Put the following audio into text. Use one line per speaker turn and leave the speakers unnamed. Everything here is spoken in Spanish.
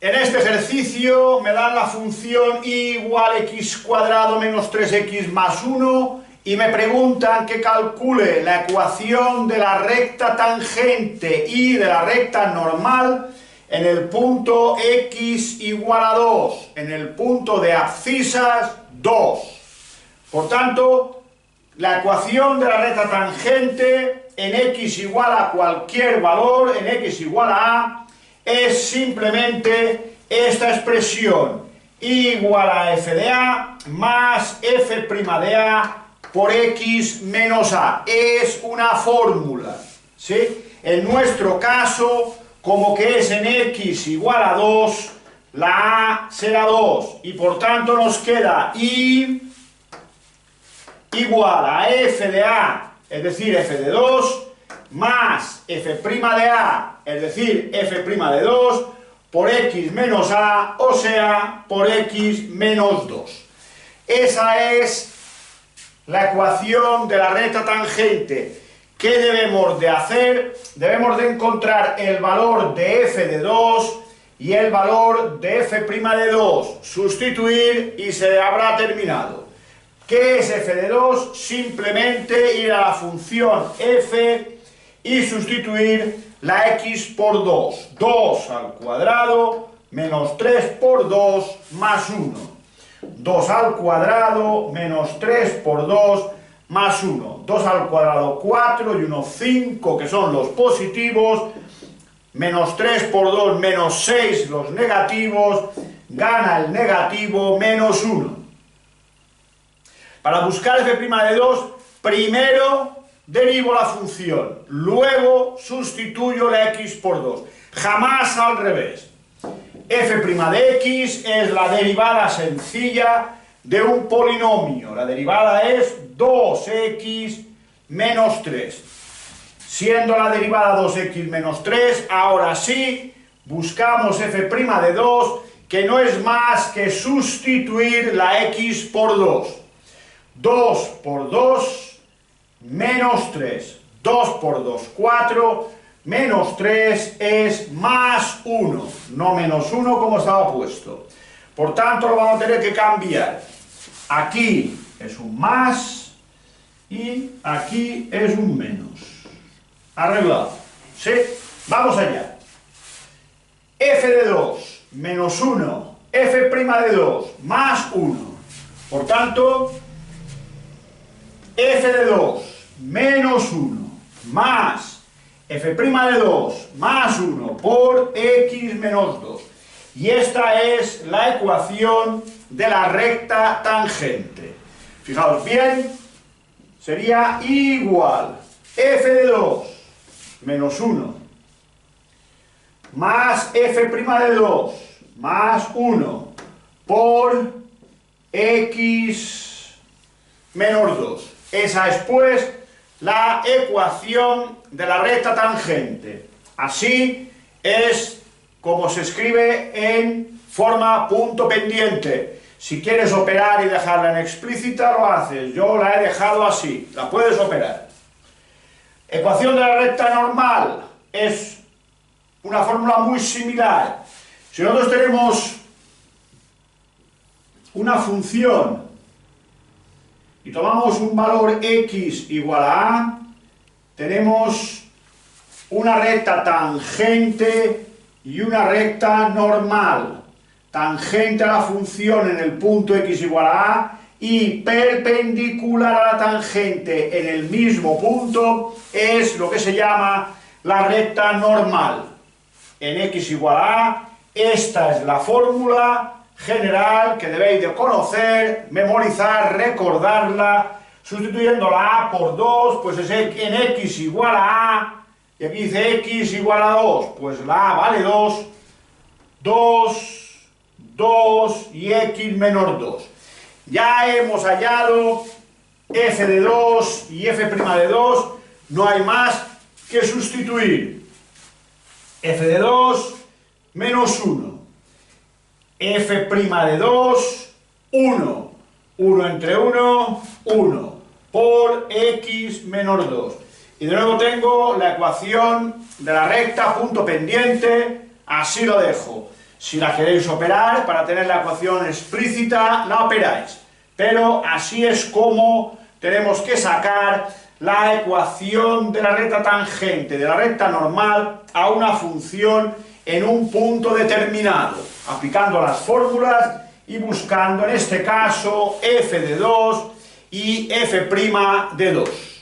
En este ejercicio me dan la función y igual x cuadrado menos 3x más 1 y me preguntan que calcule la ecuación de la recta tangente y de la recta normal en el punto x igual a 2, en el punto de abscisas 2. Por tanto, la ecuación de la recta tangente en x igual a cualquier valor, en x igual a a, es simplemente esta expresión, y igual a f de a más f' de a por x menos a. Es una fórmula, ¿sí? En nuestro caso, como que es en x igual a 2, la a será 2, y por tanto nos queda y igual a f de a, es decir, f de 2, más f' de a, es decir, f' de 2, por x menos a, o sea, por x menos 2. Esa es la ecuación de la recta tangente. ¿Qué debemos de hacer? Debemos de encontrar el valor de f de 2 y el valor de f' de 2, sustituir y se habrá terminado. ¿Qué es f de 2? Simplemente ir a la función f y sustituir la x por 2. 2 al cuadrado menos 3 por 2 más 1. 2 al cuadrado menos 3 por 2 más 1. 2 al cuadrado 4 y 1 5, que son los positivos. Menos 3 por 2 menos 6 los negativos. Gana el negativo menos 1. Para buscar f' de 2, primero derivo la función, luego sustituyo la x por 2. Jamás al revés. F' de x es la derivada sencilla de un polinomio. La derivada es 2x menos 3. Siendo la derivada 2x menos 3, ahora sí, buscamos f' de 2, que no es más que sustituir la x por 2. 2 por 2 menos 3, 2 por 2, 4, menos 3 es más 1, no menos 1 como estaba puesto. Por tanto, lo vamos a tener que cambiar. Aquí es un más y aquí es un menos. Arreglado, ¿sí? Vamos allá. F de 2 menos 1, f' de 2 más 1. Por tanto, f de 2 menos 1 más f' de 2 más 1 por x menos 2. Y esta es la ecuación de la recta tangente. Fijaos bien, sería igual f de 2 menos 1 más f' de 2 más 1 por x menos 2. Esa es, pues, la ecuación de la recta tangente. Así es como se escribe en forma punto pendiente. Si quieres operar y dejarla en explícita, lo haces. Yo la he dejado así. La puedes operar. Ecuación de la recta normal es una fórmula muy similar. Si nosotros tenemos una función y tomamos un valor x igual a a, tenemos una recta tangente y una recta normal. Tangente a la función en el punto x igual a a y perpendicular a la tangente en el mismo punto es lo que se llama la recta normal. En x igual a a, esta es la fórmula general que debéis de conocer, memorizar, recordarla, sustituyendo la a por 2, pues es en x igual a a, y aquí dice x igual a 2, pues la a vale 2, 2, 2 y x menos 2. Ya hemos hallado f de 2 y f' de 2, no hay más que sustituir. F de 2 menos 1. F' de 2, 1. 1 entre 1, 1. Por x menos 2. Y de nuevo tengo la ecuación de la recta punto pendiente, así lo dejo. Si la queréis operar, para tener la ecuación explícita, la operáis. Pero así es como tenemos que sacar la ecuación de la recta tangente, de la recta normal, a una función en un punto determinado, aplicando las fórmulas y buscando, en este caso, f de 2 y f' de 2.